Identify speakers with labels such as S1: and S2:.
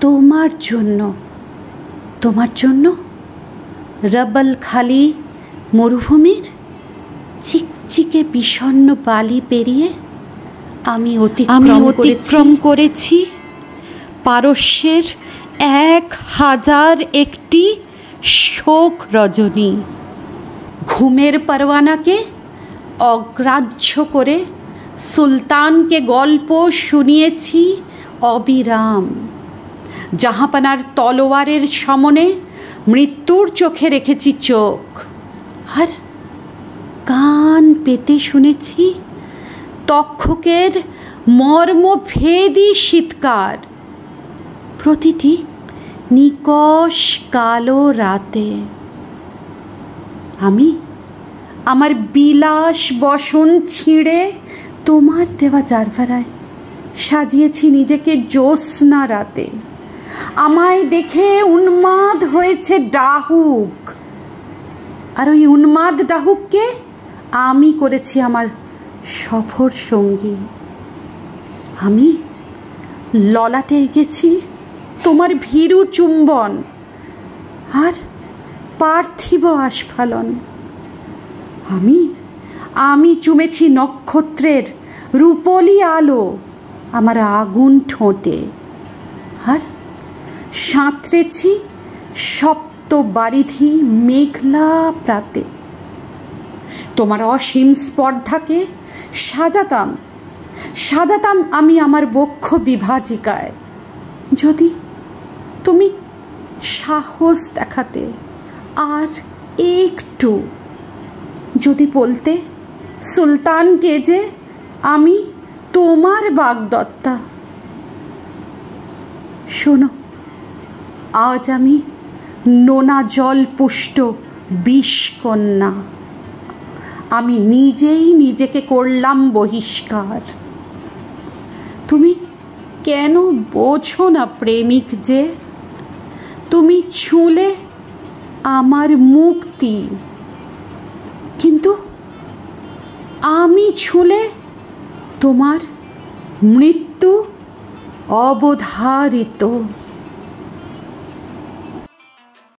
S1: তোমার জন্য, তোমার জন্য রবল খালি মরুভূমির চিকচিকে বিষণ্ণ বালি পেরিয়ে আমি অতিক্রম করেছি পারস্যের 1001টি শোক রজনী। ঘুমের পরওয়ানাকে অগ্রাহ্য করে সুলতানকে গল্প শুনিয়েছি অবিরাম। জাহাপানার তলোয়ারের সমনে মৃত্যুর চোখে রেখেছি চোখ, আর কান পেতে শুনেছি তক্ষকের মর্মভেদী শীতকার প্রতিটি নিকষ কালো রাতে। আমি আমার বিলাস বসন ছিঁড়ে তোমার দেওয়া জারভারায় সাজিয়েছি নিজেকে জ্যোৎস্না রাতে। আমায় দেখে উন্মাদ হয়েছে ডাহুক, আর ওই উন্মাদ ডাহুককে আমি করেছি আমার সফর সঙ্গী। আমি ললাটে এঁকেছি তোমার ভীরু চুম্বন আর পার্থিব আস্ফালন। আমি চুমেছি নক্ষত্রের রূপলি আলো আমার আগুন ঠোঁটে, আর সাঁতরেছি সপ্ত বারিধি মেঘলা প্রাতে। তোমার অসীম স্পর্ধাকে সাজাতাম আমি আমার বক্ষ বিভাজিকায়, যদি তুমি সাহস দেখাতে আর একটু, যদি বলতে সুলতানকে যে আমি তোমার বাগদত্তা। শোনো, আজ আমি নোনা জল পুষ্ট বিষকন্যা। আমি নিজেই নিজেকে করলাম বহিষ্কার। তুমি কেন বোঝো না প্রেমিক যে তুমি ছুঁলে আমার মুক্তি, কিন্তু আমি ছুঁলে তোমার মৃত্যু অবধারিত।